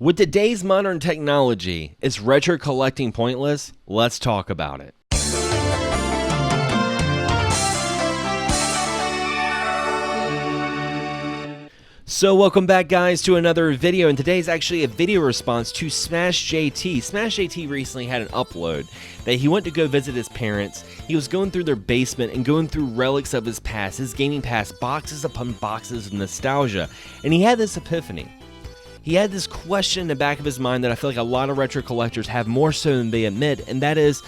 With today's modern technology, is retro collecting pointless? Let's talk about it. So welcome back, guys, to another video, and today's actually a video response to Smash JT. Smash JT recently had an upload that he went to go visit his parents. He was going through their basement and going through relics of his past, his gaming past, boxes upon boxes of nostalgia, and he had this epiphany. He had this question in the back of his mind that I feel like a lot of retro collectors have more so than they admit, and that is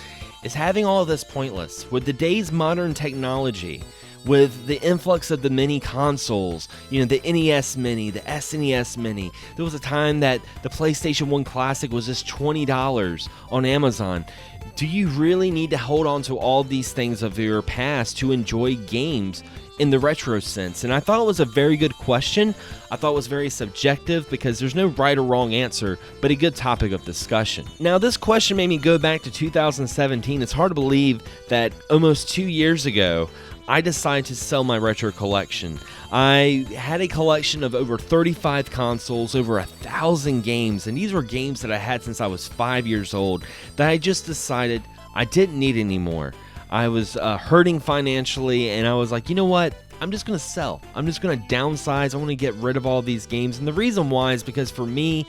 having all of this pointless? With today's modern technology, with the influx of the mini consoles, you know, the NES Mini, the SNES Mini, there was a time that the PlayStation 1 Classic was just $20 on Amazon. Do you really need to hold on to all these things of your past to enjoy games in the retro sense? And I thought it was a very good question. I thought it was very subjective because there's no right or wrong answer, but a good topic of discussion. Now, this question made me go back to 2017. It's hard to believe that almost 2 years ago, I decided to sell my retro collection. I had a collection of over 35 consoles, over 1,000 games, and these were games that I had since I was 5 years old that I just decided I didn't need anymore. I was hurting financially, and I was like, you know what? I'm just going to sell. I'm just going to downsize. I want to get rid of all these games. And the reason why is because for me,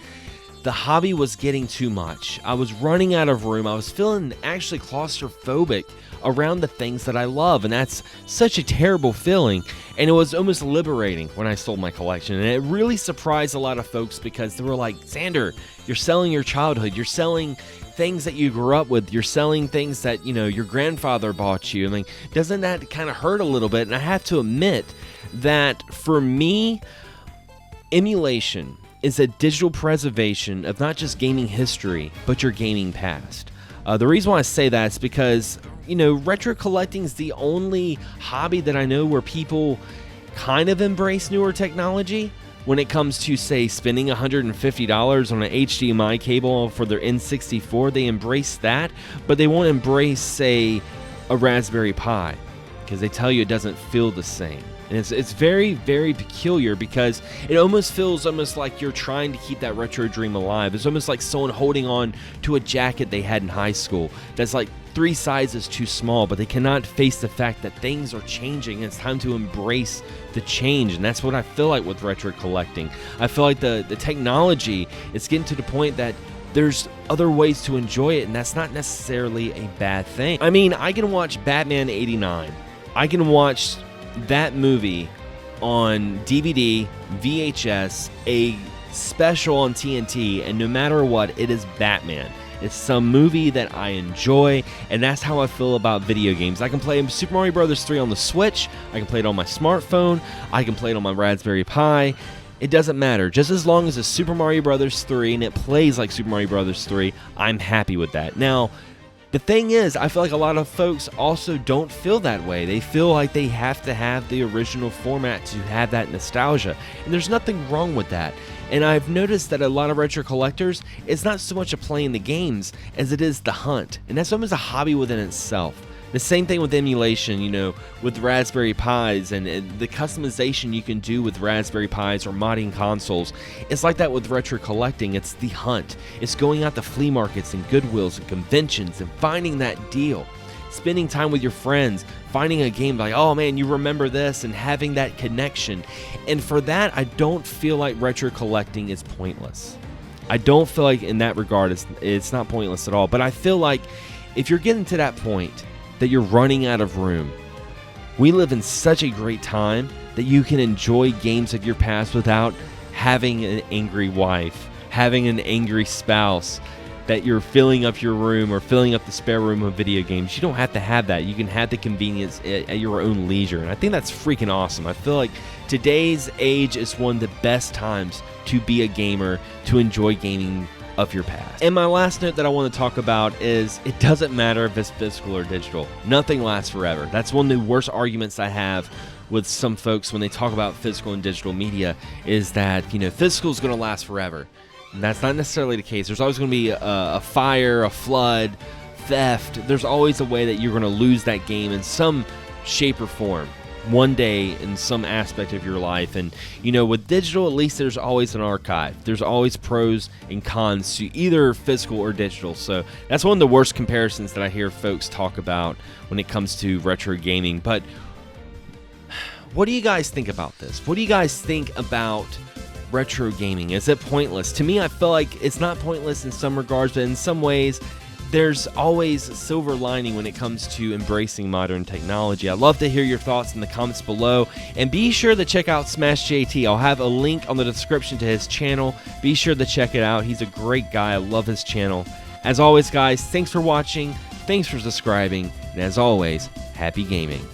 the hobby was getting too much. I was running out of room. I was feeling actually claustrophobic around the things that I love, and that's such a terrible feeling. And it was almost liberating when I sold my collection, and it really surprised a lot of folks because they were like, Xander, you're selling your childhood, you're selling things that you grew up with, you're selling things that, you know, your grandfather bought you. I mean, doesn't that kind of hurt a little bit? And I have to admit that for me, emulation is a digital preservation of not just gaming history, but your gaming past. The reason why I say that is because, you know, retro collecting is the only hobby that I know where people kind of embrace newer technology. When it comes to, say, spending $150 on an HDMI cable for their N64, they embrace that, but they won't embrace, say, a Raspberry Pi, because they tell you it doesn't feel the same. And it's very, very peculiar because it almost feels like you're trying to keep that retro dream alive. It's almost like someone holding on to a jacket they had in high school that's like 3 sizes too small, but they cannot face the fact that things are changing and it's time to embrace the change. And that's what I feel like with retro collecting. I feel like the technology is getting to the point that there's other ways to enjoy it, and that's not necessarily a bad thing. I mean, I can watch Batman '89. I can watch that movie on DVD, VHS, a special on TNT, and no matter what, it is Batman. It's some movie that I enjoy, and that's how I feel about video games. I can play Super Mario Bros. 3 on the Switch, I can play it on my smartphone, I can play it on my Raspberry Pi. It doesn't matter. Just as long as it's Super Mario Bros. 3 and it plays like Super Mario Bros. 3, I'm happy with that. Now, the thing is, I feel like a lot of folks also don't feel that way. They feel like they have to have the original format to have that nostalgia. And there's nothing wrong with that. And I've noticed that a lot of retro collectors, it's not so much of playing the games as it is the hunt. And that's almost a hobby within itself. The same thing with emulation, you know, with Raspberry Pis and the customization you can do with Raspberry Pis or modding consoles. It's like that with retro collecting. It's the hunt. It's going out to flea markets and Goodwills and conventions and finding that deal. Spending time with your friends, finding a game like, oh man, you remember this, and having that connection. And for that, I don't feel like retro collecting is pointless. I don't feel like in that regard it's not pointless at all. But I feel like if you're getting to that point that you're running out of room, we live in such a great time that you can enjoy games of your past without having an angry wife, having an angry spouse, that you're filling up your room or filling up the spare room with video games. You don't have to have that. You can have the convenience at your own leisure. And I think that's freaking awesome. I feel like today's age is one of the best times to be a gamer, to enjoy gaming of your past. And my last note that I want to talk about is it doesn't matter if it's physical or digital. Nothing lasts forever. That's one of the worst arguments I have with some folks when they talk about physical and digital media, is that, you know, physical is going to last forever. And that's not necessarily the case. There's always going to be a fire, a flood, theft. There's always a way that you're going to lose that game in some shape or form. one day in some aspect of your life. And you know, with digital, at least there's always an archive. There's always pros and cons to either physical or digital. So that's one of the worst comparisons that I hear folks talk about when it comes to retro gaming. But what do you guys think about this? What do you guys think about retro gaming? Is it pointless? To me, I feel like it's not pointless in some regards, but in some ways there's always a silver lining when it comes to embracing modern technology. I'd love to hear your thoughts in the comments below, and be sure to check out Smash JT. I'll have a link on the description to his channel. Be sure to check it out. He's a great guy. I love his channel. As always, guys, thanks for watching, thanks for subscribing, and as always, happy gaming.